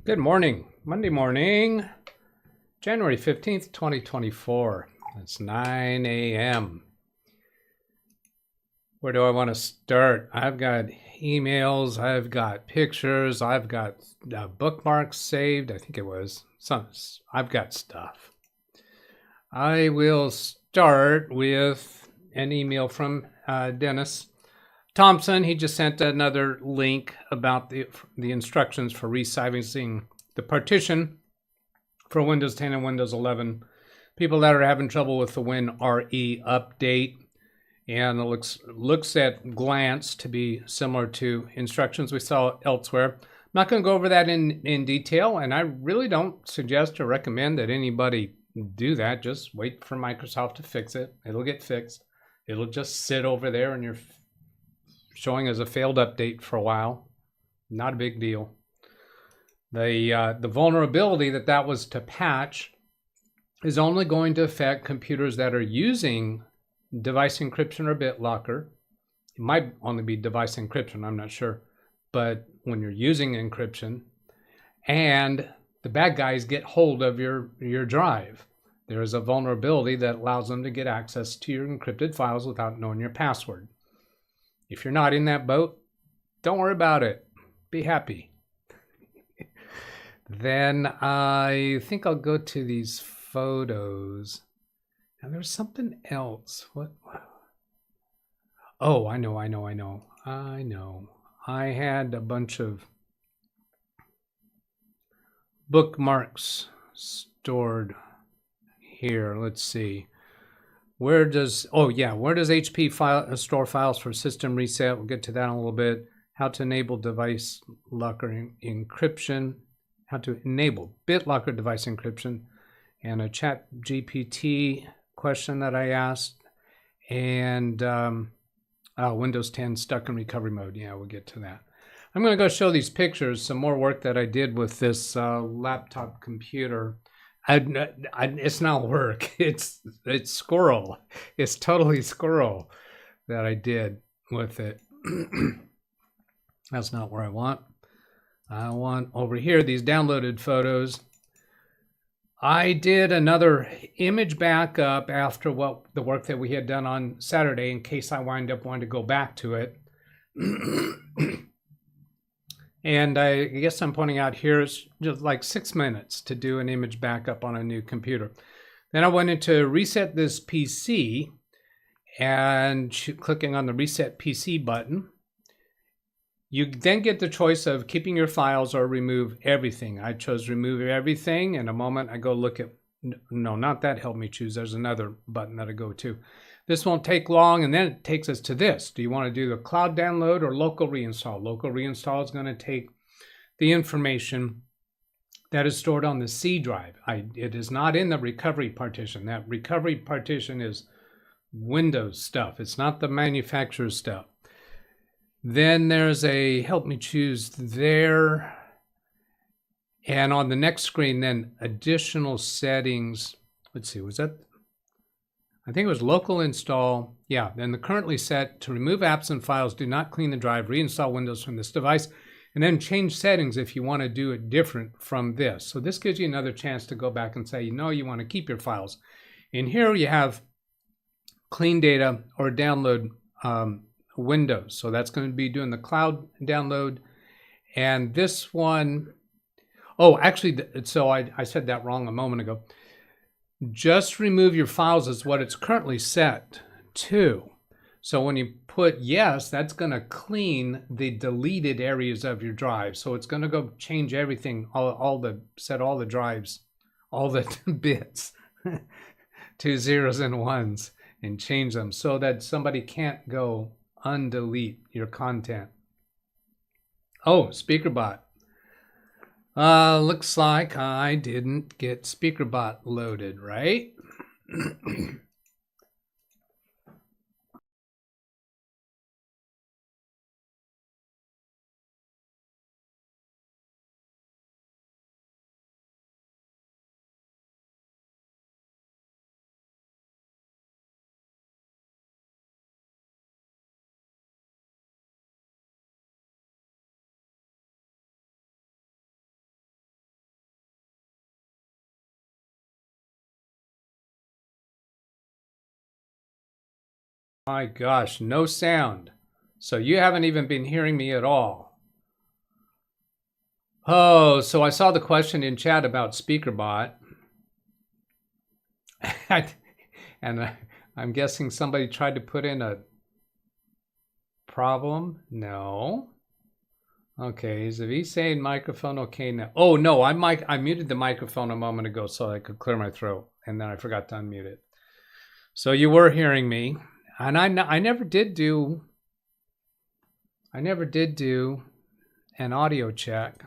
Good morning, Monday morning, January 15th, 2024. It's 9 a.m. Where do I want to start? I've got emails, I've got pictures, I've got bookmarks saved. I think it was some. I've got stuff. I will start with an email from Dennis Thompson. He just sent another link about the instructions for resizing the partition for Windows 10 and Windows 11. People that are having trouble with the WinRE update, and it looks at glance to be similar to instructions we saw elsewhere. I'm not going to go over that in detail, and I really don't suggest or recommend that anybody do that. Just wait for Microsoft to fix it. It'll get fixed. It'll just sit over there and you're showing as a failed update for a while. Not a big deal. The vulnerability that was to patch is only going to affect computers that are using device encryption or BitLocker. It might only be device encryption, I'm not sure. But when you're using encryption and the bad guys get hold of your drive, there is a vulnerability that allows them to get access to your encrypted files without knowing your password. If you're not in that boat, don't worry about it. Be happy. Then I think I'll go to these photos. Now there's something else. What? Oh, I know. I had a bunch of bookmarks stored here. Let's see. Where does HP store files for system reset? We'll get to that in a little bit. How to enable device locker encryption. How to enable BitLocker device encryption. And a chat GPT question that I asked. And Windows 10 stuck in recovery mode. Yeah, we'll get to that. I'm going to go show these pictures, some more work that I did with this laptop computer. It's not work. It's squirrel. It's totally squirrel that I did with it. That's not where I want. I want over here these downloaded photos. I did another image backup after the work that we had done on Saturday in case I wind up wanting to go back to it. And I guess I'm pointing out here is just like 6 minutes to do an image backup on a new computer. Then I went into reset this PC and clicking on the reset PC button. You then get the choice of keeping your files or remove everything. I chose remove everything. In a moment I go look at, no, not that help me choose. There's another button that I go to. This won't take long, and then it takes us to this. Do you want to do the cloud download or local reinstall? Local reinstall is going to take the information that is stored on the C drive. It is not in the recovery partition. That recovery partition is Windows stuff. It's not the manufacturer stuff. Then there's a help me choose there. And on the next screen, then additional settings. Let's see, was that? I think it was local install. Yeah, then the currently set to remove apps and files, do not clean the drive, reinstall Windows from this device, and then change settings if you want to do it different from this. So this gives you another chance to go back and say, you want to keep your files. In here you have clean data or download Windows. So that's going to be doing the cloud download. And this one, oh, actually, so I said that wrong a moment ago. Just remove your files is what it's currently set to. So when you put yes, that's going to clean the deleted areas of your drive. So it's going to go change everything, set all the drives, all the bits to zeros and ones and change them so that somebody can't go undelete your content. Oh, SpeakerBot. Looks like I didn't get SpeakerBot loaded, right? My gosh, no sound. So you haven't even been hearing me at all. Oh, so I saw the question in chat about SpeakerBot. And I'm guessing somebody tried to put in a problem. No. Okay, is he saying microphone okay now? Oh, no, I muted the microphone a moment ago so I could clear my throat, and then I forgot to unmute it. So you were hearing me, and I never did do an audio check.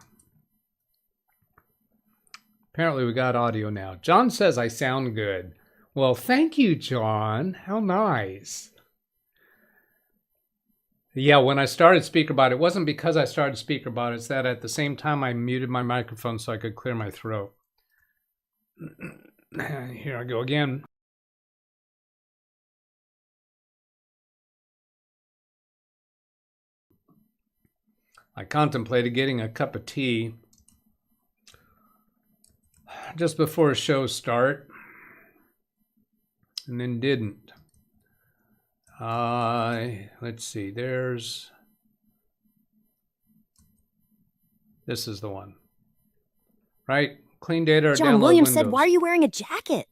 Apparently we got audio now. John says I sound good. Well, thank you, John. How nice. Yeah, when I started SpeakerBot, it wasn't because I started SpeakerBot. It's that at the same time I muted my microphone so I could clear my throat. Here I go again. I contemplated getting a cup of tea just before a show start, and then didn't. Let's see, this is the one, right? Clean data or John download Williams Windows. said, why are you wearing a jacket?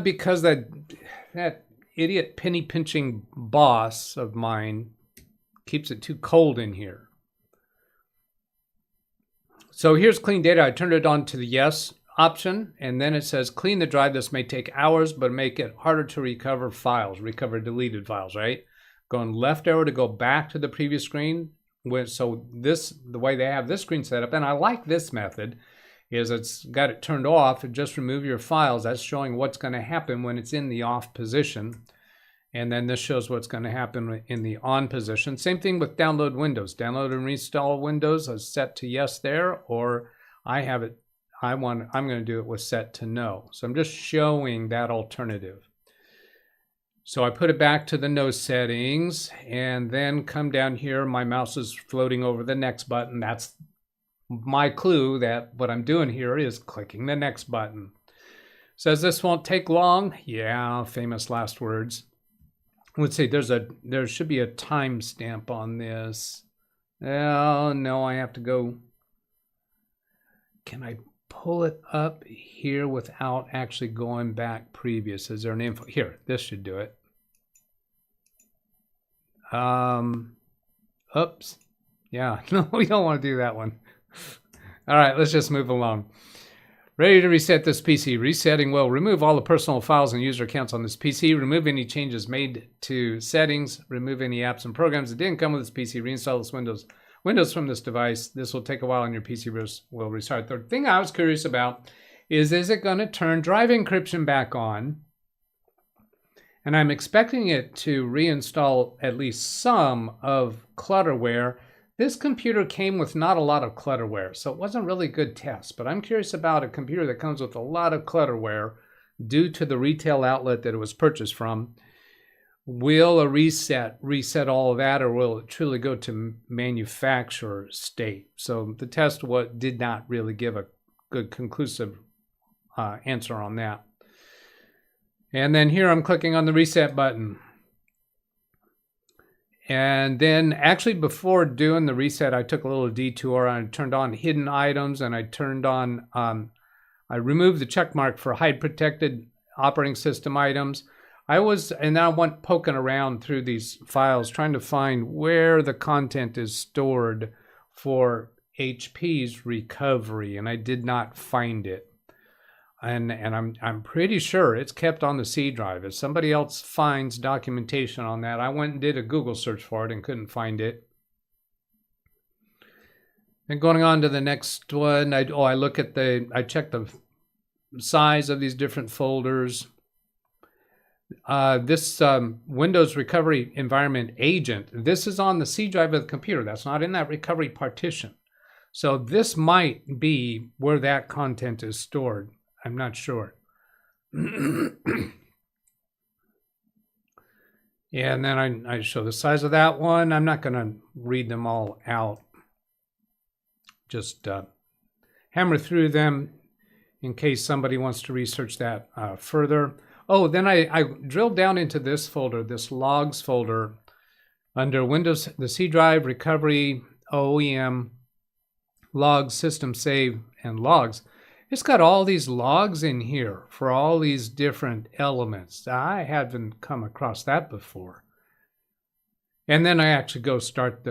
Because that idiot penny pinching boss of mine keeps it too cold in here. So here's clean data. I turned it on to the yes option, and then it says clean the drive. This may take hours, but make it harder to recover files, recover deleted files, right? Going left arrow to go back to the previous screen. So the way they have this screen set up, and I like this method, is it's got it turned off. Just remove your files. That's showing what's going to happen when it's in the off position. And then this shows what's going to happen in the on position. Same thing with download Windows. Download and reinstall Windows is set to yes there, or I'm going to do it with set to no. So I'm just showing that alternative. So I put it back to the no settings and then come down here. My mouse is floating over the next button. That's my clue that what I'm doing here is clicking the next button. Says this won't take long. Yeah, famous last words. Let's see, there should be a timestamp on this. Oh, no, I have to go. Can I pull it up here without actually going back previous? Is there an info? Here, this should do it. Oops. Yeah, no, we don't want to do that one. All right, let's just move along. Ready to reset this PC. Resetting will remove all the personal files and user accounts on this PC. Remove any changes made to settings. Remove any apps and programs that didn't come with this PC. Reinstall this Windows from this device. This will take a while and your PC will restart. The thing I was curious about is it going to turn drive encryption back on? And I'm expecting it to reinstall at least some of clutterware. This computer came with not a lot of clutterware, so it wasn't really a good test. But I'm curious about a computer that comes with a lot of clutterware due to the retail outlet that it was purchased from. Will a reset all of that, or will it truly go to manufacturer state? So the test did not really give a good conclusive answer on that. And then here I'm clicking on the reset button. And then actually before doing the reset, I took a little detour. I turned on hidden items, and I turned on, I removed the check mark for hide protected operating system items. And I went poking around through these files trying to find where the content is stored for HP's recovery, and I did not find it. And I'm pretty sure it's kept on the C drive. If somebody else finds documentation on that, I went and did a Google search for it and couldn't find it. And going on to the next one, I checked the size of these different folders. This Windows Recovery Environment Agent, this is on the C drive of the computer. That's not in that recovery partition. So this might be where that content is stored. I'm not sure. Yeah, and then I show the size of that one. I'm not going to read them all out. Just hammer through them in case somebody wants to research that further. Oh, then I drilled down into this folder, this logs folder, under Windows, the C drive, recovery, OEM, logs, system save, and logs. It's got all these logs in here for all these different elements. I haven't come across that before. And then I actually go start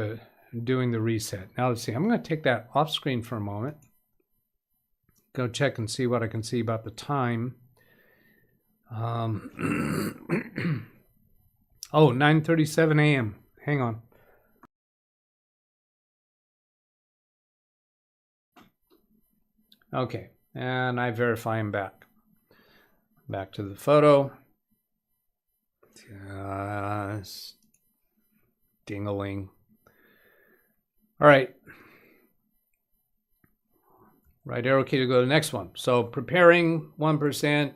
doing the reset. Now let's see, I'm going to take that off screen for a moment. Go check and see what I can see about the time. Oh, 9:37 a.m. Hang on. Okay, and I verify I'm back. Back to the photo. Ding-a-ling. All right. Right arrow key to go to the next one. So preparing 1%,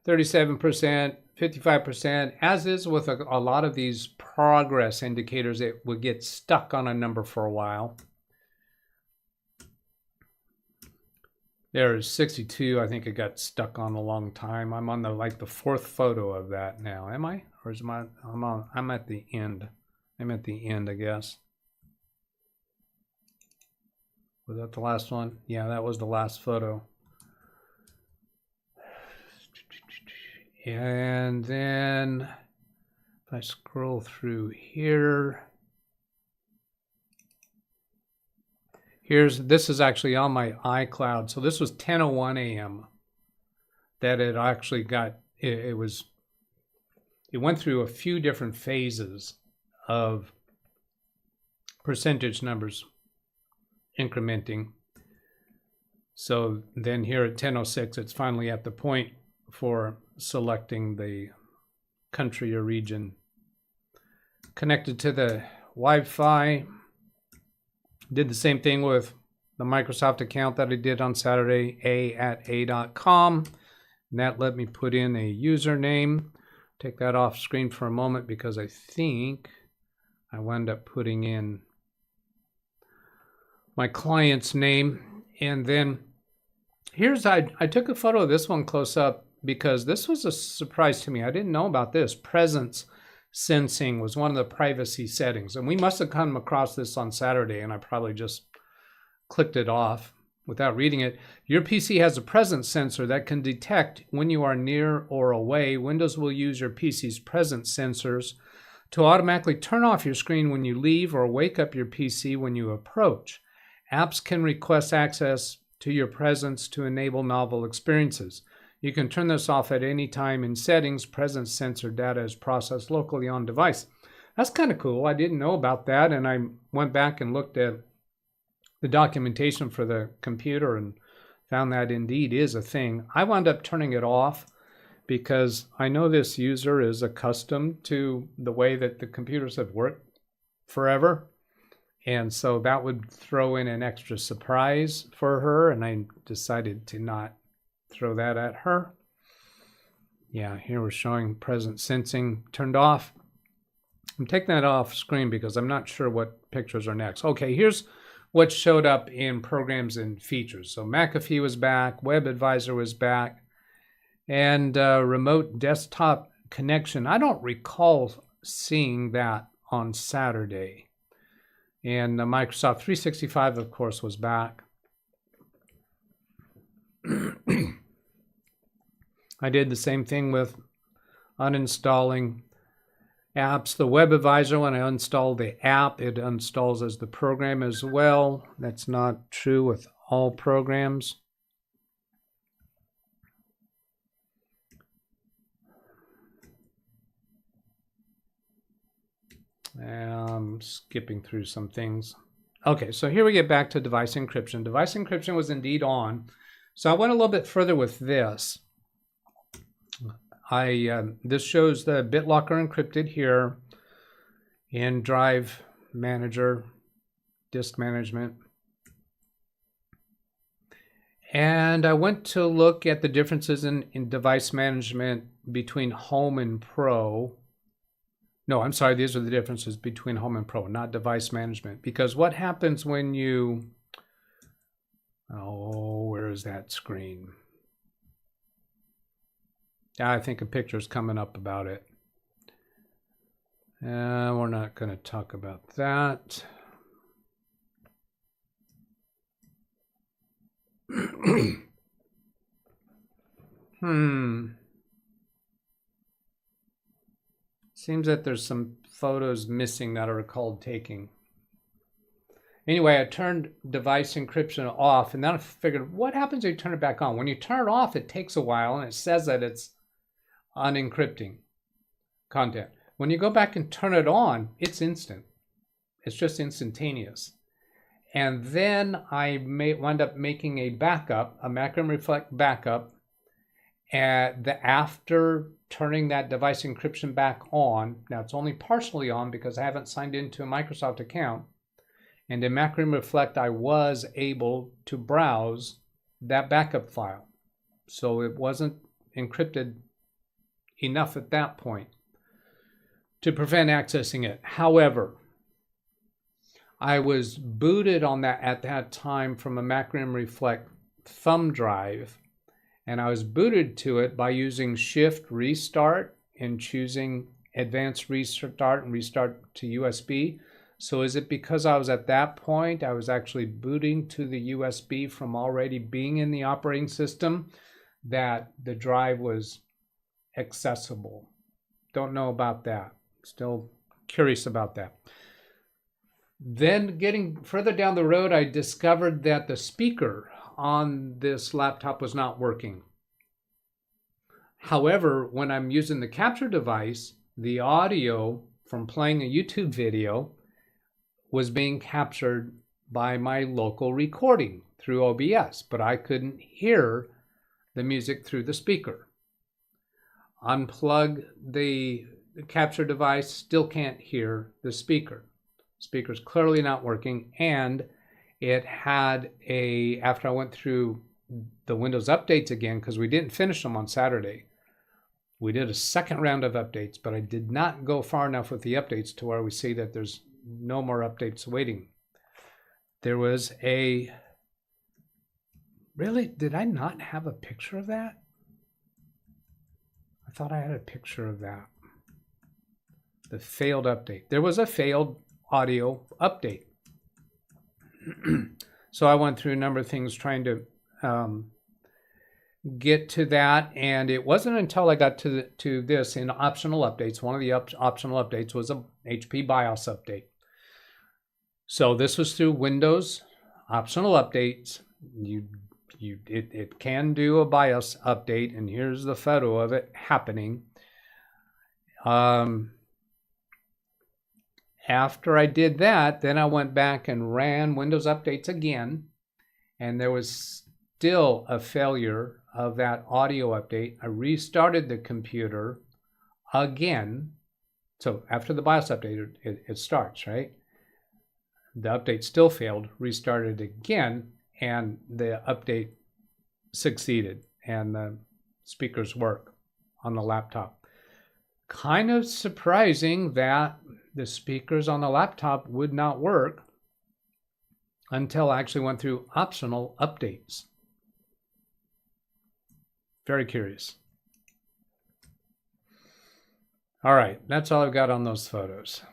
37%, 55%. As is with a lot of these progress indicators, it would get stuck on a number for a while. There's 62. I think it got stuck on a long time. I'm on the fourth photo of that now. Am I? Or is my I'm at the end. I'm at the end, I guess. Was that the last one? Yeah, that was the last photo. And then if I scroll through here, this is actually on my iCloud. So this was 10:01 a.m. that it actually got, it went through a few different phases of percentage numbers incrementing. So then here at 10:06, it's finally at the point for selecting the country or region. Connected to the Wi-Fi. Did the same thing with the Microsoft account that I did on Saturday, a@a.com. And that let me put in a username. Take that off screen for a moment because I think I wound up putting in my client's name. And then I took a photo of this one close up because this was a surprise to me. I didn't know about this. Presence sensing was one of the privacy settings. And we must have come across this on Saturday, and I probably just clicked it off without reading it. Your PC has a presence sensor that can detect when you are near or away. Windows will use your PC's presence sensors to automatically turn off your screen when you leave or wake up your PC when you approach. Apps can request access to your presence to enable novel experiences. You can turn this off at any time in settings. Presence sensor data is processed locally on device. That's kind of cool. I didn't know about that, and I went back and looked at the documentation for the computer and found that indeed is a thing. I wound up turning it off because I know this user is accustomed to the way that the computers have worked forever. And so that would throw in an extra surprise for her, and I decided to not throw that at her. Yeah, here we're showing presence sensing turned off. I'm taking that off screen because I'm not sure what pictures are next. Okay, here's what showed up in programs and features. So McAfee was back, Web Advisor was back, and remote desktop connection. I don't recall seeing that on Saturday. And Microsoft 365, of course, was back. I did the same thing with uninstalling apps. The Web Advisor, when I uninstall the app, it installs as the program as well. That's not true with all programs. I'm skipping through some things. Okay, so here we get back to device encryption. Device encryption was indeed on. So I went a little bit further with this. This shows the BitLocker encrypted here in Drive Manager, Disk Management. And I went to look at the differences in device management between Home and Pro. No, I'm sorry, these are the differences between Home and Pro, not device management. Because what happens when you... Oh, where is that screen? I think a picture's coming up about it. We're not going to talk about that. Seems that there's some photos missing that are called taking. Anyway, I turned device encryption off, and then I figured, what happens if you turn it back on? When you turn it off, it takes a while, and it says that it's unencrypting content. When you go back and turn it on, it's instant. It's just instantaneous. And then I wind up making a backup, a macro reflect backup, after turning that device encryption back on. Now, it's only partially on because I haven't signed into a Microsoft account. And in Macro Reflect, I was able to browse that backup file. So it wasn't encrypted enough at that point to prevent accessing it. However, I was booted on that at that time from a Macro Reflect thumb drive, and I was booted to it by using Shift Restart and choosing Advanced Restart and Restart to USB. So is it because I was at that point, I was actually booting to the USB from already being in the operating system, that the drive was accessible? Don't know about that. Still curious about that. Then getting further down the road, I discovered that the speaker on this laptop was not working. However, when I'm using the capture device, the audio from playing a YouTube video was being captured by my local recording through OBS, but I couldn't hear the music through the speaker. Unplug the capture device, still can't hear the speaker. Speaker's clearly not working, and it had after I went through the Windows updates again, because we didn't finish them on Saturday. We did a second round of updates, but I did not go far enough with the updates to where we see that there's no more updates waiting. There was really, did I not have a picture of that? I thought I had a picture of that. The failed update. There was a failed audio update. So I went through a number of things trying to get to that, and it wasn't until I got to this in optional updates. One of the optional updates was a HP BIOS update. So this was through Windows optional updates. It can do a BIOS update, and here's the photo of it happening. After I did that, then I went back and ran Windows updates again, and there was still a failure of that audio update. I restarted the computer again. So after the BIOS update, it starts, right? The update still failed, restarted again, and the update succeeded, and the speakers work on the laptop. Kind of surprising that the speakers on the laptop would not work until I actually went through optional updates. Very curious. All right, that's all I've got on those photos.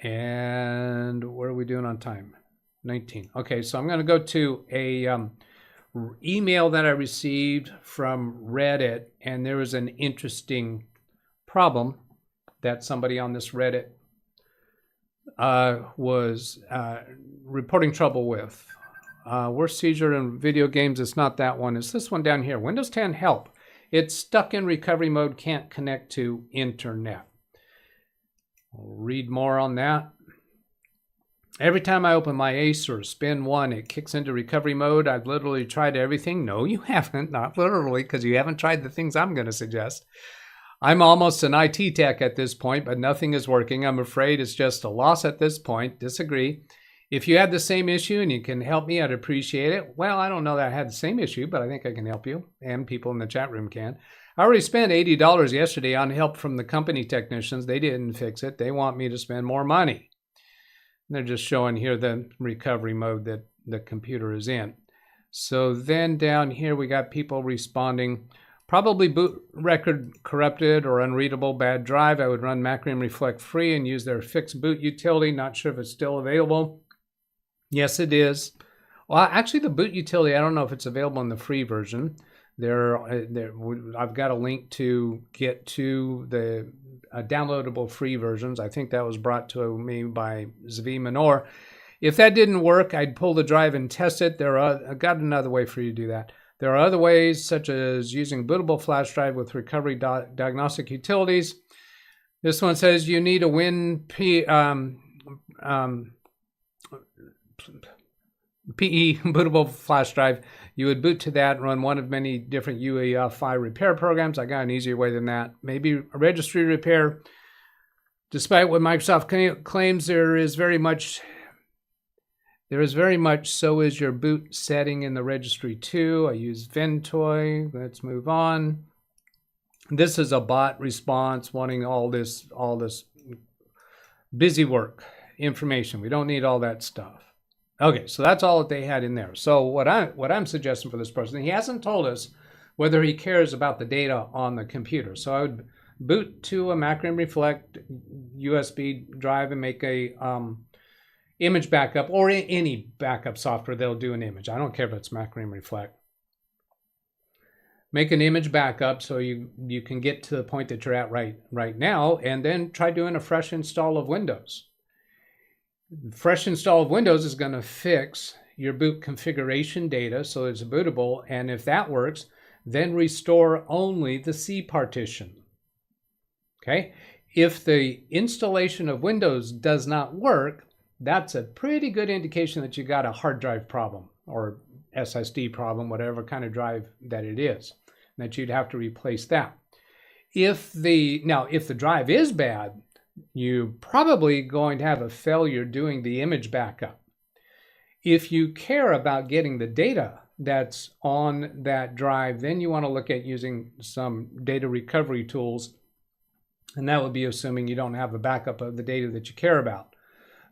And what are we doing on time? 19. Okay, so I'm going to go to a email that I received from Reddit, and there was an interesting problem that somebody on this Reddit was reporting trouble with. Worst seizure in video games, it's not that one. It's this one down here. Windows 10 help. It's stuck in recovery mode, can't connect to internet. I'll read more on that. Every time I open my Ace or Spin 1, it kicks into recovery mode. I've literally tried everything. No, you haven't. Not literally, because you haven't tried the things I'm going to suggest. I'm almost an IT tech at this point, but nothing is working. I'm afraid it's just a loss at this point. Disagree. If you had the same issue and you can help me, I'd appreciate it. Well, I don't know that I had the same issue, but I think I can help you, and people in the chat room can. I already spent $80 yesterday on help from the company technicians. They didn't fix it. They want me to spend more money. They're just showing here the recovery mode that the computer is in. So then down here we got people responding. Probably boot record corrupted or unreadable, bad drive. I would run Macrium Reflect free and use their fixed boot utility. Not sure if it's still available. Yes, it is. Well, actually, the boot utility, I don't know if it's available in the free version. I've got a link to get to the downloadable free versions. I think that was brought to me by Zvi Menor. If that didn't work, I'd pull the drive and test it. I've got another way for you to do that. There are other ways, such as using bootable flash drive with recovery diagnostic utilities. This one says you need a PE bootable flash drive. You would boot to that and run one of many different UEFI repair programs. I got an easier way than that. Maybe a registry repair. Despite what Microsoft claims, there is very much so is your boot setting in the registry too. I use Ventoy. Let's move on. This is a bot response wanting all this busy work information. We don't need all that stuff. Okay, so that's all that they had in there. So what I'm suggesting for this person, he hasn't told us whether he cares about the data on the computer. So I would boot to a Macrium Reflect USB drive and make a image backup, or any backup software that'll do an image. I don't care if it's Macrium Reflect. Make an image backup so you can get to the point that you're at right now, and then try doing a fresh install of Windows. Fresh install of Windows is going to fix your boot configuration data so it's bootable, and if that works, then restore only the C partition. Okay? If the installation of Windows does not work, that's a pretty good indication that you got a hard drive problem or SSD problem, whatever kind of drive that it is, that you'd have to replace that. If the drive is bad, you're probably going to have a failure doing the image backup. If you care about getting the data that's on that drive, then you want to look at using some data recovery tools, and that would be assuming you don't have a backup of the data that you care about.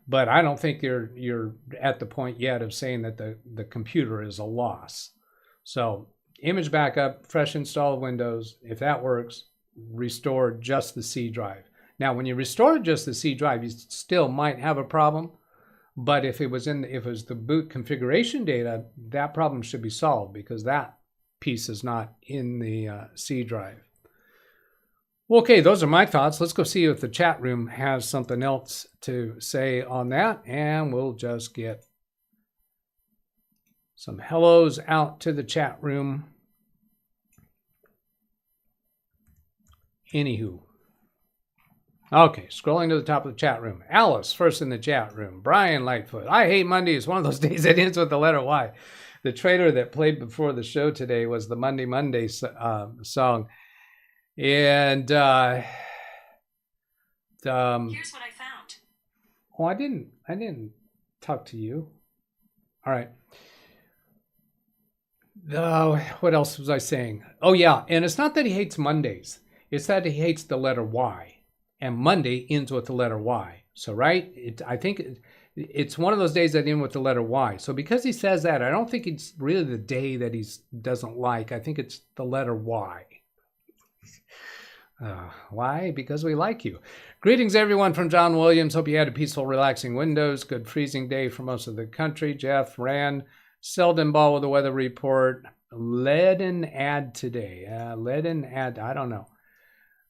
But I don't think you're at the point yet of saying that the computer is a loss. So image backup, fresh install of Windows. If that works, restore just the C drive. Now, when you restore just the C drive, you still might have a problem. But if it was the boot configuration data, that problem should be solved because that piece is not in the C drive. Okay, those are my thoughts. Let's go see if the chat room has something else to say on that, and we'll just get some hellos out to the chat room. Anywho. Okay, scrolling to the top of the chat room. Alice, first in the chat room. Brian Lightfoot. I hate Mondays. One of those days that ends with the letter Y. The trailer that played before the show today was the Monday song. And here's what I found. Oh, I didn't talk to you. All right. What else was I saying? Oh yeah, and it's not that he hates Mondays. It's that he hates the letter Y, and Monday ends with the letter Y. So right, I think it's one of those days that end with the letter Y. So because he says that, I don't think it's really the day that he doesn't like. I think it's the letter Y. Why? Because we like you. Greetings, everyone, from John Williams. Hope you had a peaceful, relaxing Windows. Good freezing day for most of the country. Jeff Rand, Selden Ball with the weather report. Leaden ad today. Leaden ad, I don't know.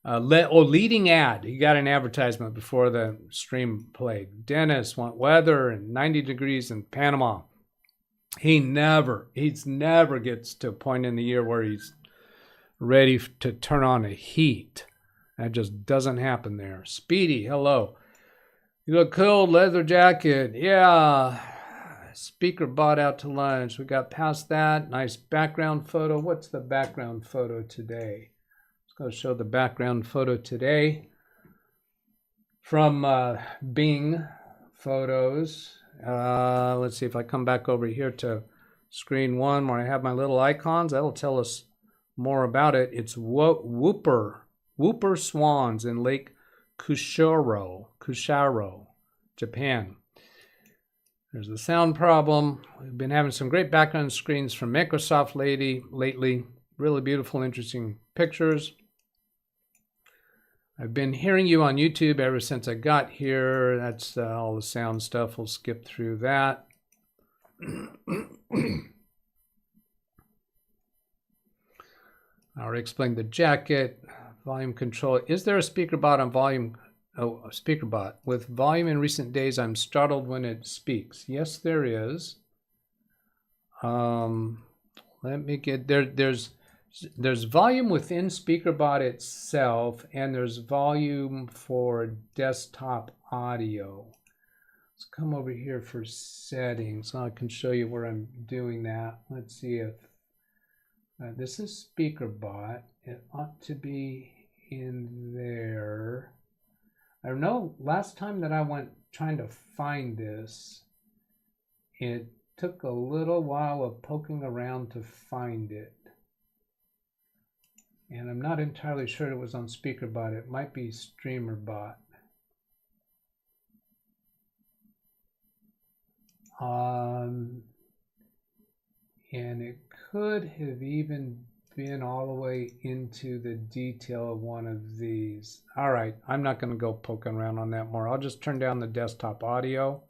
Leading ad. He got an advertisement before the stream played. Dennis want weather and 90 degrees in Panama. He never gets to a point in the year where he's ready to turn on the heat. That just doesn't happen there. Speedy, hello. You look cool, leather jacket. Yeah. Speaker bought out to lunch. We got past that. Nice background photo. What's the background photo today? Let's go show the background photo today from Bing Photos. Let's see if I come back over here to screen one where I have my little icons. That'll tell us more about it. It's whooper swans in Lake Kushiro, Japan. There's the sound problem. We've been having some great background screens from Microsoft lately. Really beautiful, interesting pictures. I've been hearing you on YouTube ever since I got here. That's all the sound stuff. We'll skip through that. I already explained the jacket, volume control. Is there a speaker bot on volume? Oh, a speaker bot. With volume in recent days, I'm startled when it speaks. Yes, there is. Let me get there. There's volume within SpeakerBot itself, and there's volume for desktop audio. Let's come over here for settings. So I can show you where I'm doing that. Let's see if this is SpeakerBot. It ought to be in there. I know last time that I went trying to find this, it took a little while of poking around to find it. And I'm not entirely sure it was on SpeakerBot. It might be StreamerBot. And it could have even been all the way into the detail of one of these. All right, I'm not going to go poking around on that more. I'll just turn down the desktop audio.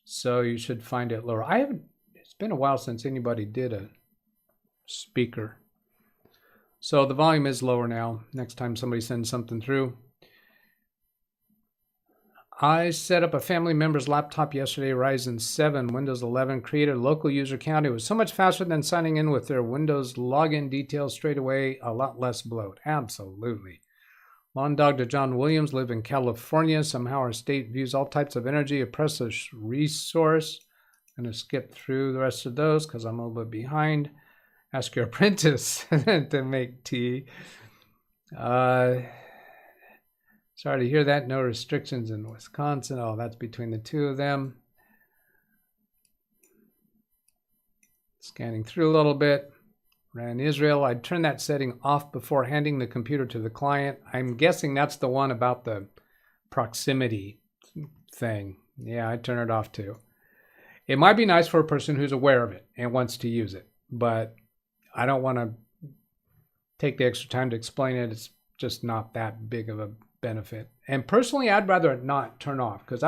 So you should find it lower. It's been a while since anybody did a speaker. So the volume is lower now. Next time somebody sends something through. I set up a family member's laptop yesterday, Ryzen 7, Windows 11, created a local user account. It was so much faster than signing in with their Windows login details straight away, a lot less bloat. Absolutely. Lawn Dog to John Williams, live in California. Somehow our state views all types of energy, a precious resource. I'm going to skip through the rest of those because I'm a little bit behind. Ask your apprentice to make tea. Sorry to hear that. No restrictions in Wisconsin. Oh, that's between the two of them. Scanning through a little bit. Ran Israel. I'd turn that setting off before handing the computer to the client. I'm guessing that's the one about the proximity thing. Yeah, I'd turn it off too. It might be nice for a person who's aware of it and wants to use it, but I don't want to take the extra time to explain it. It's just not that big of a benefit. And personally, I'd rather not turn off because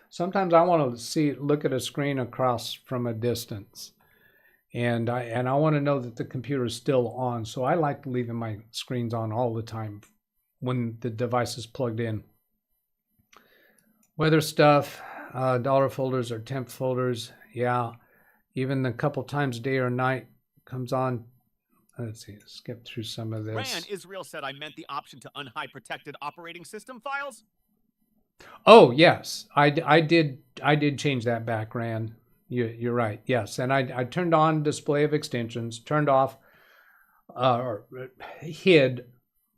sometimes I want to look at a screen across from a distance, and I want to know that the computer is still on. So I like leaving my screens on all the time when the device is plugged in. Weather stuff, dollar folders or temp folders. Yeah, even a couple times day or night comes on. Let's see, skip through some of this. Ran, Israel said I meant the option to unhide protected operating system files. Oh, yes. I did change that back, Ran. You're right. Yes. And I turned on display of extensions, turned off or hid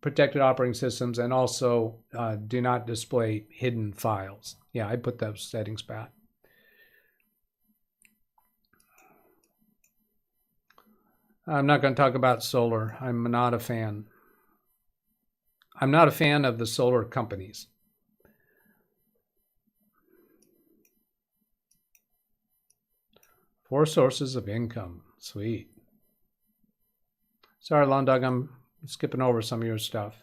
protected operating systems, and also do not display hidden files. Yeah, I put those settings back. I'm not going to talk about solar. I'm not a fan. I'm not a fan of the solar companies. Four sources of income. Sweet. Sorry, Lawn Dog, I'm skipping over some of your stuff.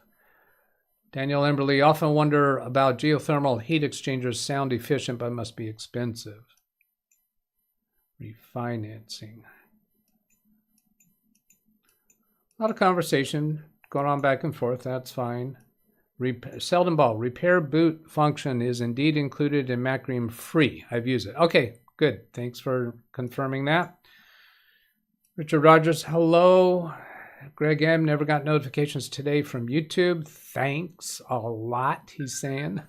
Daniel Emberley, often wonder about geothermal heat exchangers. Sound efficient, but must be expensive. Refinancing. A lot of conversation going on back and forth. That's fine. Seldom Ball. Repair boot function is indeed included in Macream free. I've used it. Okay, good. Thanks for confirming that. Richard Rogers, hello. Greg M. Never got notifications today from YouTube. Thanks a lot, he's saying.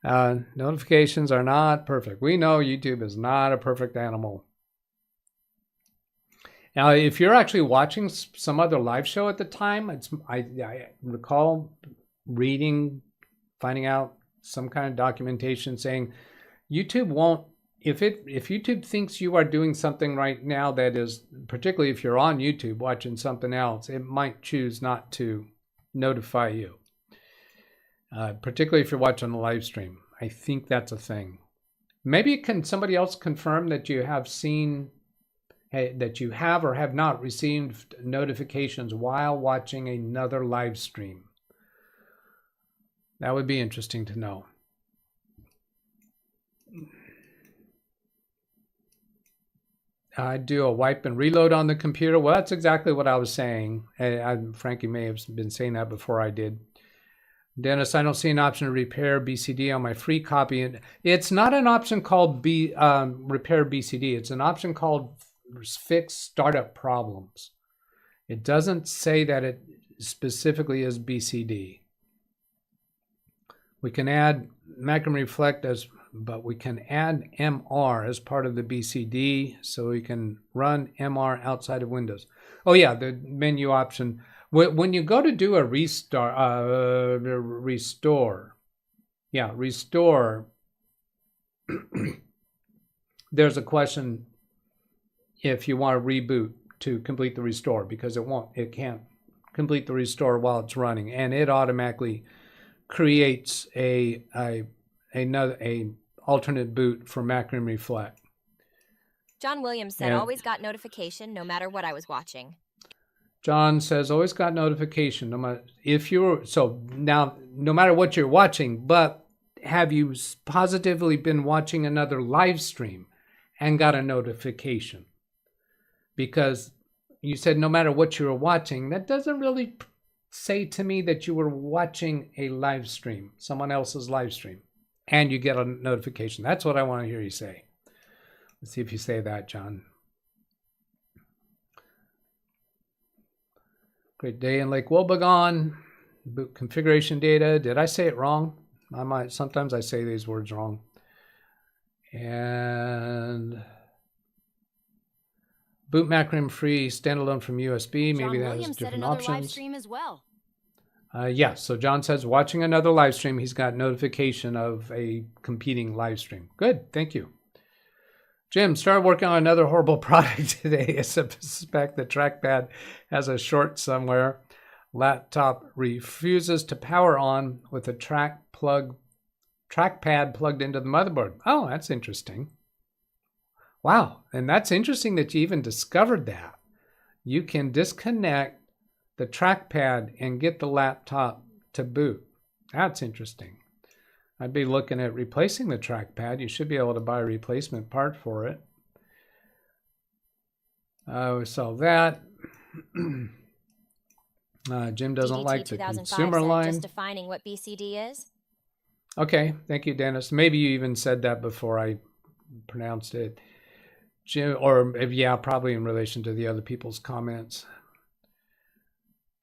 Notifications are not perfect. We know YouTube is not a perfect animal. Now, if you're actually watching some other live show at the time, I recall reading, finding out some kind of documentation saying YouTube won't, if YouTube thinks you are doing something right now that is, particularly if you're on YouTube watching something else, it might choose not to notify you, particularly if you're watching a live stream. I think that's a thing. Maybe can somebody else confirm that you have seen, that you have or have not received notifications while watching another live stream? That would be interesting to know. I do a wipe and reload on the computer. Well, that's exactly what I was saying. Frankie may have been saying that before I did. Dennis, I don't see an option to repair BCD on my free copy. It's not an option called repair BCD. It's an option called fix startup problems. It doesn't say that it specifically is BCD. We can add Macro Reflect but we can add MR as part of the BCD, so we can run MR outside of Windows. Oh yeah, the menu option. When you go to do a restore, there's a question if you want to reboot to complete the restore, because it can't complete the restore while it's running, and it automatically creates another alternate boot for Macro Reflect. John Williams said, always got notification no matter what I was watching. John says, always got notification no matter no matter what you're watching, but have you positively been watching another live stream and got a notification? Because you said no matter what you were watching, that doesn't really say to me that you were watching a live stream, someone else's live stream, and you get a notification. That's what I want to hear you say. Let's see if you say that, John. Great day in Lake Wobegon. Boot configuration data. Did I say it wrong? Sometimes I say these words wrong. And boot macro free standalone from USB. Maybe that has different options. Live stream as well. Yeah, so John says watching another live stream, he's got notification of a competing live stream. Good, thank you. Jim, started working on another horrible product today. I suspect the trackpad has a short somewhere. Laptop refuses to power on with a trackpad plugged into the motherboard. Oh, that's interesting. Wow, and that's interesting that you even discovered that. You can disconnect the trackpad and get the laptop to boot. That's interesting. I'd be looking at replacing the trackpad. You should be able to buy a replacement part for it. We saw that. Jim doesn't like the consumer line. Just defining what BCD is. Okay, thank you, Dennis. Maybe you even said that before I pronounced it. Jim, or yeah, probably in relation to the other people's comments.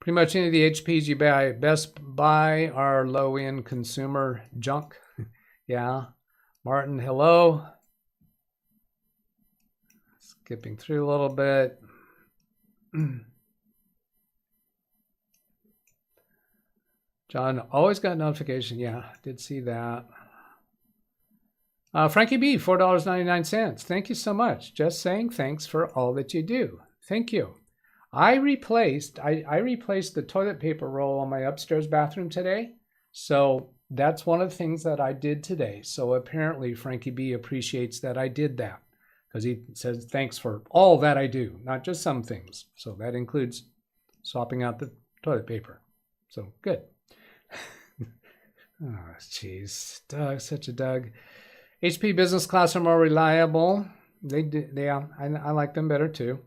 Pretty much any of the HPs you buy at Best Buy are low-end consumer junk. Yeah. Martin, hello. Skipping through a little bit. John, always got notification. Yeah, did see that. Frankie B, $4.99. Thank you so much. Just saying thanks for all that you do. Thank you. I replaced the toilet paper roll on my upstairs bathroom today. So that's one of the things that I did today. So apparently Frankie B appreciates that I did that, because he says thanks for all that I do, not just some things. So that includes swapping out the toilet paper. So good. Oh, jeez. Doug, such a Doug. HP Business Class are more reliable. I like them better too.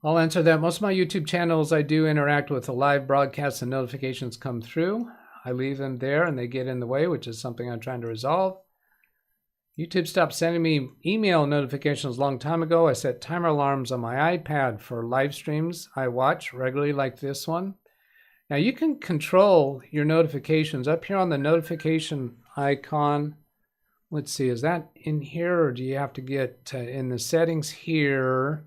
I'll answer that. Most of my YouTube channels, I do interact with the live broadcasts and notifications come through. I leave them there and they get in the way, which is something I'm trying to resolve. YouTube stopped sending me email notifications a long time ago. I set timer alarms on my iPad for live streams I watch regularly, like this one. Now you can control your notifications up here on the notification icon. Let's see, is that in here, or do you have to get in the settings here?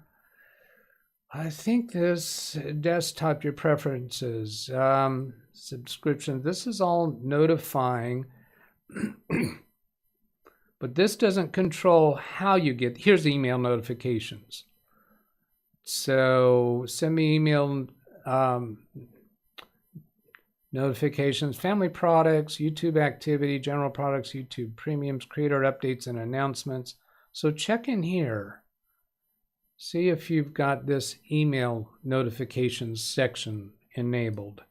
I think this desktop, your preferences, subscription, this is all notifying, but this doesn't control how you get, here's email notifications. So send me email notifications, family products, YouTube activity, general products, YouTube premiums, creator updates and announcements. So check in here. See if you've got this email notifications section enabled.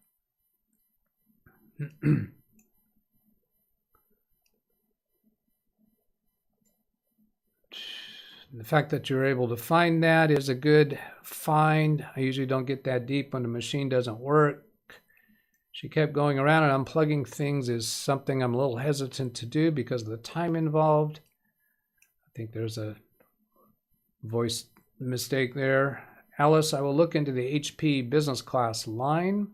The fact that you're able to find that is a good find. I usually don't get that deep when the machine doesn't work. She kept going around and unplugging things is something I'm a little hesitant to do because of the time involved. I think there's a voice mistake there. Alice, I will look into the HP business class line.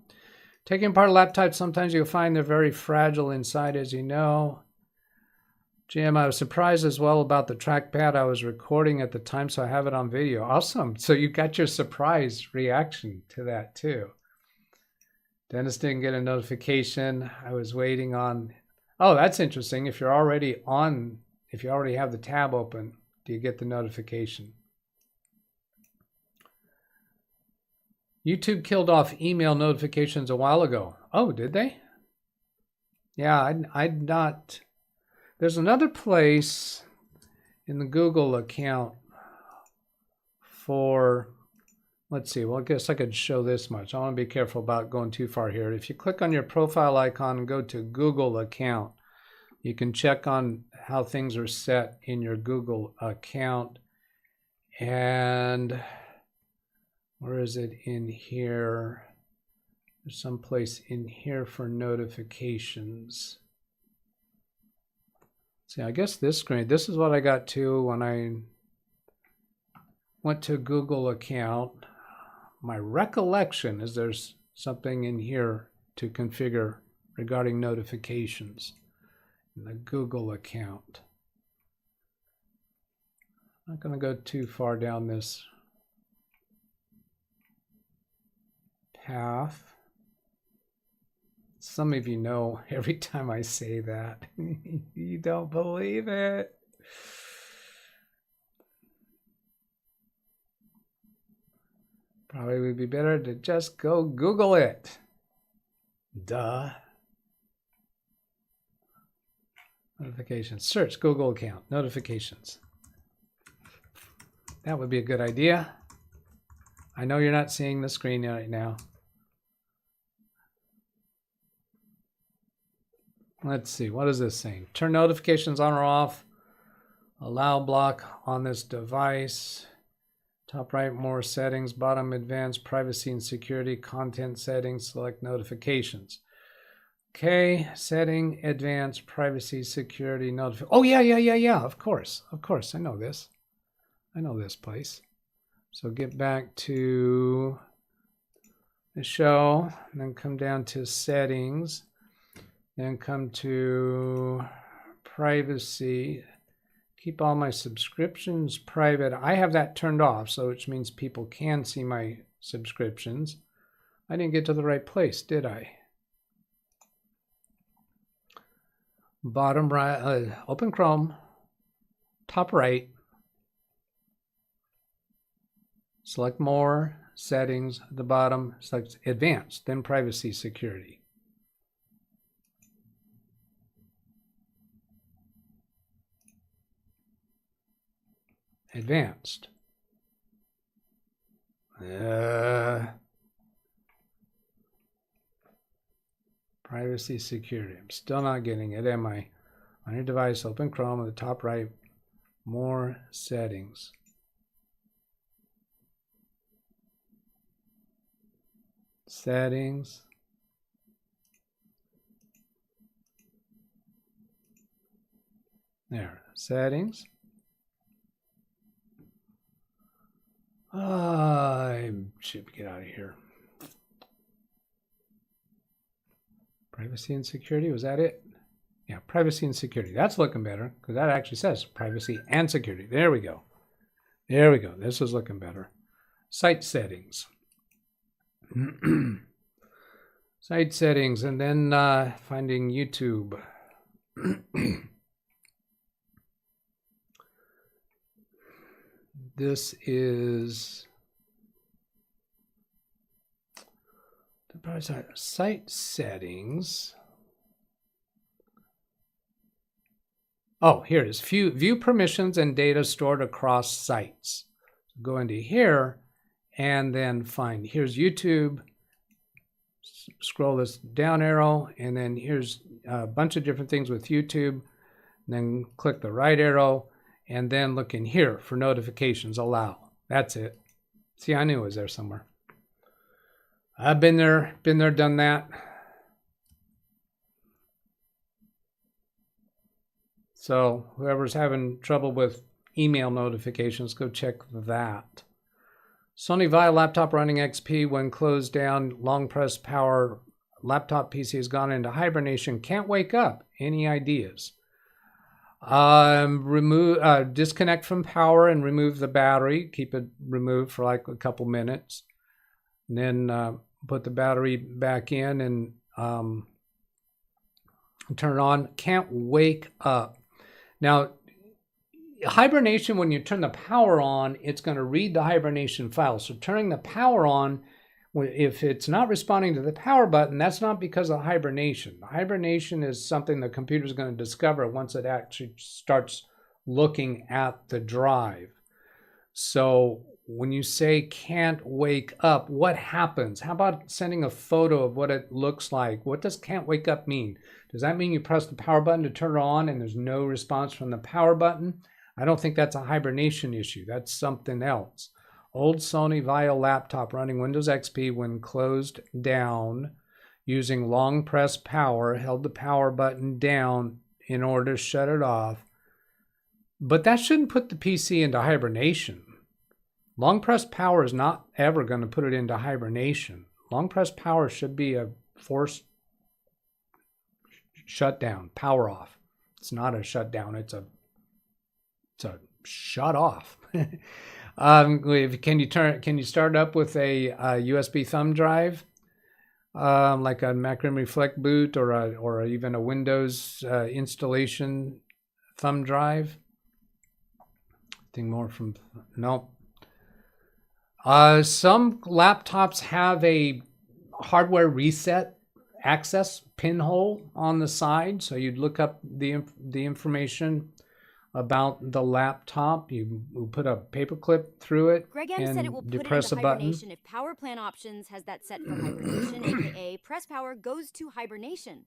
Taking apart a laptop, sometimes you'll find they're very fragile inside, as you know. Jim, I was surprised as well about the trackpad. I was recording at the time, so I have it on video. Awesome. So you got your surprise reaction to that too. Dennis didn't get a notification. I was waiting on... Oh, that's interesting. If you're already on, if you already have the tab open, do you get the notification? YouTube killed off email notifications a while ago. Oh, did they? Yeah, I'd not... There's another place in the Google account for, let's see, well, I guess I could show this much. I want to be careful about going too far here. If you click on your profile icon and go to Google account, you can check on how things are set in your Google account. And where is it in here? There's some place in here for notifications. See, I guess this screen, this is what I got to when I went to Google account. My recollection is there's something in here to configure regarding notifications in the Google account. I'm not going to go too far down this path. Some of you know every time I say that, you don't believe it. Probably would be better to just go Google it. Duh. Notifications. Search Google account. Notifications. That would be a good idea. I know you're not seeing the screen right now. Let's see, what is this saying? Turn notifications on or off. Allow block on this device. Top right, more settings. Bottom, advanced, privacy and security, content settings, select notifications. Okay, setting, advanced, privacy, security, notification. Oh, yeah, of course, I know this. I know this place. So get back to the show, and then come down to settings. Then come to privacy. Keep all my subscriptions private. I have that turned off, so which means people can see my subscriptions. I didn't get to the right place, did I? Bottom right, open Chrome, top right. Select more, settings, at the bottom, select advanced, then privacy, security. Advanced. Privacy, security. I'm still not getting it, am I? On your device, open Chrome at the top right, more settings. Settings. There, settings. I should get out of here. Privacy and security, was that it? Yeah, privacy and security. That's looking better because that actually says privacy and security. There we go. There we go. This is looking better. Site settings. Site settings, and then finding YouTube. This is Site settings. Oh, here it is. View permissions and data stored across sites. Go into here and then find, here's YouTube. Scroll this down arrow, and then here's a bunch of different things with YouTube. And then click the right arrow, and then look in here for notifications, allow. That's it. See, I knew it was there somewhere. I've been there, done that. So whoever's having trouble with email notifications, go check that. Sony Vaio laptop running XP when closed down, long press power, laptop PC has gone into hibernation, can't wake up. Any ideas? Disconnect from power and remove the battery. Keep it removed for like a couple minutes. And then put the battery back in and turn it on. Can't wake up. Now, hibernation, when you turn the power on, it's going to read the hibernation file. So turning the power on, if it's not responding to the power button, that's not because of hibernation. Hibernation is something the computer is going to discover once it actually starts looking at the drive. So when you say can't wake up, what happens? How about sending a photo of what it looks like? What does can't wake up mean? Does that mean you press the power button to turn it on and there's no response from the power button? I don't think that's a hibernation issue. That's something else. Old Sony Vaio laptop running Windows XP when closed down using long press power, held the power button down in order to shut it off. But that shouldn't put the PC into hibernation. Long press power is not ever going to put it into hibernation. Long press power should be a forced shutdown, power off. It's not a shutdown, it's a shut off. Can you start up with a USB thumb drive, like a Mac Memory Flex boot or even a Windows installation thumb drive? Anything more from no. Some laptops have a hardware reset access pinhole on the side, so you'd look up the information about the laptop. You put a paperclip through it. Greg M said it will put it into hibernation if Power Plan Options has that set for hibernation, aka press power goes to hibernation.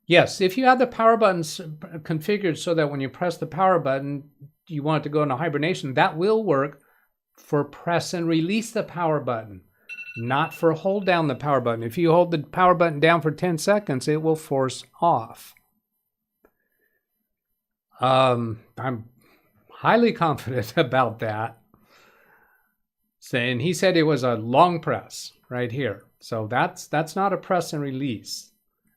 Yes, if you have the power buttons configured so that when you press the power button, you want it to go into hibernation, that will work for press and release the power button, not for hold down the power button. If you hold the power button down for 10 seconds, it will force off. I'm highly confident about that. And he said it was a long press right here. So that's not a press and release.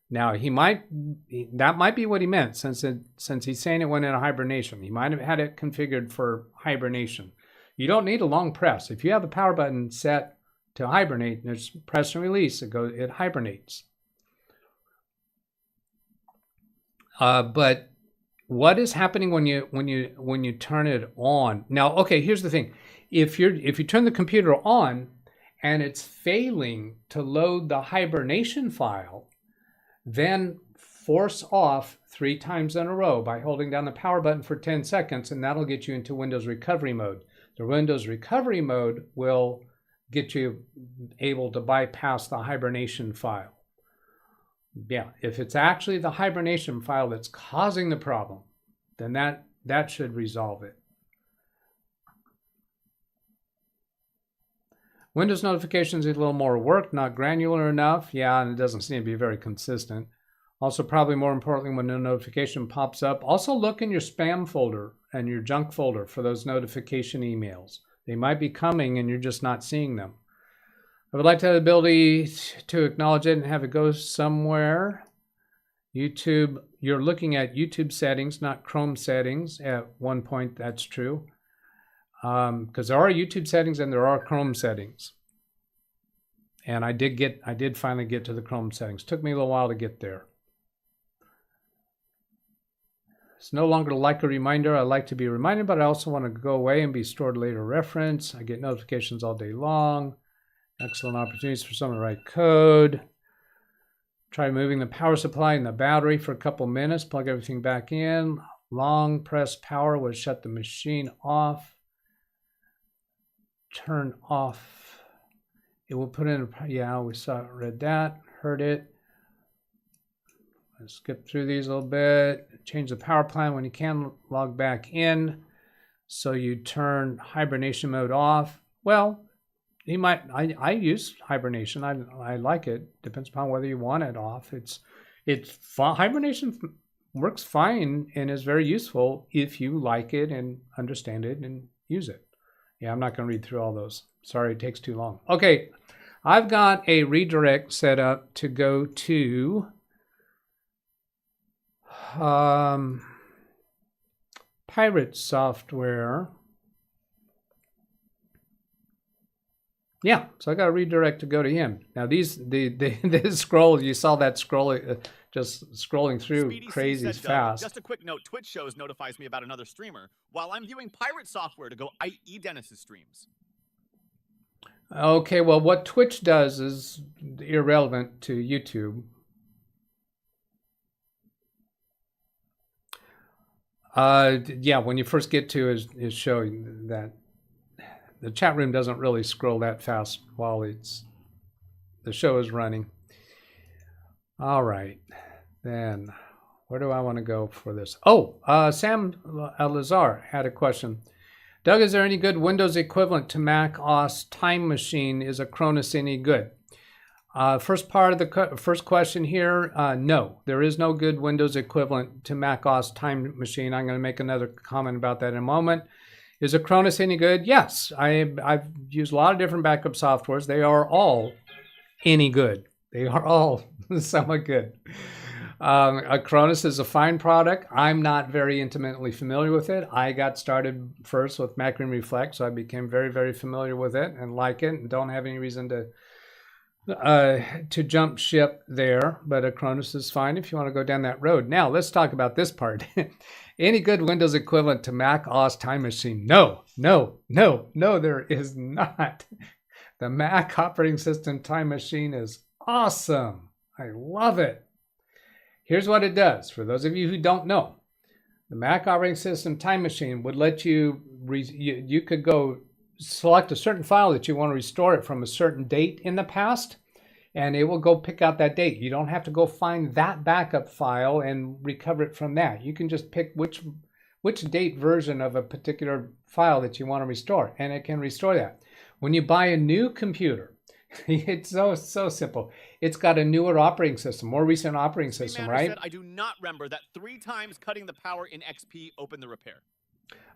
Now that might be what he meant since he's saying it went into hibernation. He might have had it configured for hibernation. You don't need a long press. If you have the power button set to hibernate, there's press and release. It hibernates. But what is happening when you turn it on? Now, okay, here's the thing. If you turn the computer on and it's failing to load the hibernation file, then force off 3 times in a row by holding down the power button for 10 seconds, and that'll get you into Windows recovery mode. The Windows recovery mode will get you able to bypass the hibernation file. Yeah, if it's actually the hibernation file that's causing the problem, then that should resolve it. Windows notifications need a little more work, not granular enough. Yeah, and it doesn't seem to be very consistent. Also, probably more importantly, when a notification pops up, also look in your spam folder and your junk folder for those notification emails. They might be coming and you're just not seeing them. I would like to have the ability to acknowledge it and have it go somewhere. YouTube, you're looking at YouTube settings, not Chrome settings. At one point, that's true. Because there are YouTube settings and there are Chrome settings. And I did finally get to the Chrome settings. Took me a little while to get there. It's no longer like a reminder. I like to be reminded, but I also want to go away and be stored later reference. I get notifications all day long. Excellent opportunities for someone to write code. Try moving the power supply and the battery for a couple minutes. Plug everything back in. Long press power will shut the machine off. Turn off. It will put in, yeah, we read that, heard it. Let's skip through these a little bit. Change the power plan when you can. Log back in. So you turn hibernation mode off. Well, you might. I use hibernation. I like it. Depends upon whether you want it off. It's hibernation works fine and is very useful if you like it and understand it and use it. Yeah, I'm not going to read through all those. Sorry, it takes too long. Okay, I've got a redirect set up to go to Pirate Software. Yeah, so I got a redirect to go to him. Now this scroll, you saw that scroll, just scrolling through Speedy crazy said, fast. Just a quick note, Twitch shows notifies me about another streamer while I'm viewing Pirate Software to go eat Dennis's streams. Okay, well, what Twitch does is irrelevant to YouTube. Yeah, when you first get to his show, that the chat room doesn't really scroll that fast while the show is running. All right, then where do I want to go for this? Oh, Sam Lazar had a question. Doug, is there any good Windows equivalent to Mac OS Time Machine? Is Acronis any good? First part of the first question here, no, there is no good Windows equivalent to Mac OS Time Machine. I'm going to make another comment about that in a moment. Is Acronis any good? Yes, I've used a lot of different backup softwares. They are all any good. They are all somewhat good. Acronis is a fine product. I'm not very intimately familiar with it. I got started first with Macrium Reflect, so I became very, very familiar with it and like it and don't have any reason to jump ship there. But Acronis is fine if you want to go down that road. Now, let's talk about this part. Any good Windows equivalent to Mac OS Time Machine? No, there is not. The Mac operating system Time Machine is awesome. I love it. Here's what it does. For those of you who don't know, the Mac operating system Time Machine would let you could go select a certain file that you want to restore it from a certain date in the past, and it will go pick out that date. You don't have to go find that backup file and recover it from that. You can just pick which date version of a particular file that you want to restore, and it can restore that. When you buy a new computer, it's so simple. It's got a newer operating system, more recent operating system, right? Said, I do not remember that 3 times cutting the power in XP opened the repair.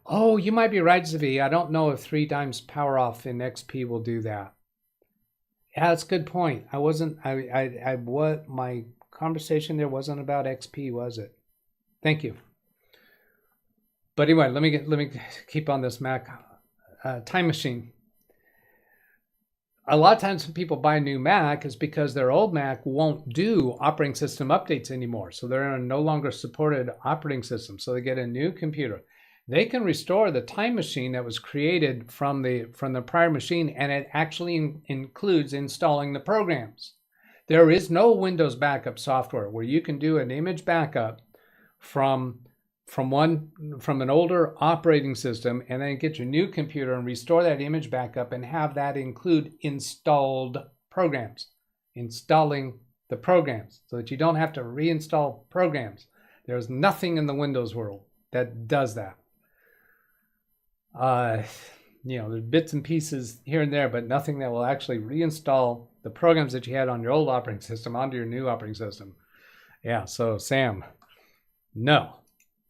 Oh, you might be right, Zvi. I don't know if 3 times power off in XP will do that. Yeah, that's a good point. My conversation there wasn't about XP, was it? Thank you. But anyway, let me keep on this Mac Time Machine. A lot of times when people buy a new Mac is because their old Mac won't do operating system updates anymore. So they're in a no longer supported operating system. So they get a new computer. They can restore the Time Machine that was created from the prior machine, and it actually includes installing the programs. There is no Windows backup software where you can do an image backup from an older operating system and then get your new computer and restore that image backup and have that include installed programs, installing the programs so that you don't have to reinstall programs. There's nothing in the Windows world that does that. There's bits and pieces here and there, but nothing that will actually reinstall the programs that you had on your old operating system onto your new operating system. Yeah, so Sam, no.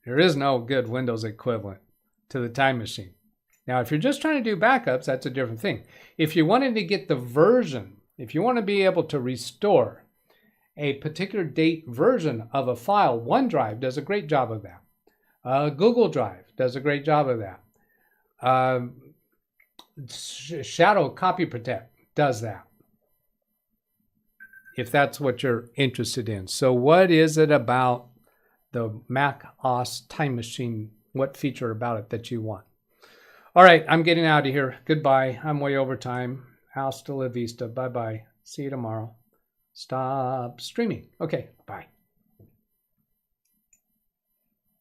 There is no good Windows equivalent to the Time Machine. Now, if you're just trying to do backups, that's a different thing. If you wanted to get the version, if you want to be able to restore a particular date version of a file, OneDrive does a great job of that. Google Drive does a great job of that. Shadow Copy Protect does that, if that's what you're interested in. So what is it about the Mac OS Time Machine? What feature about it that you want? All right, I'm getting out of here. Goodbye. I'm way over time. Hasta la vista. Bye-bye. See you tomorrow. Stop streaming. Okay, bye.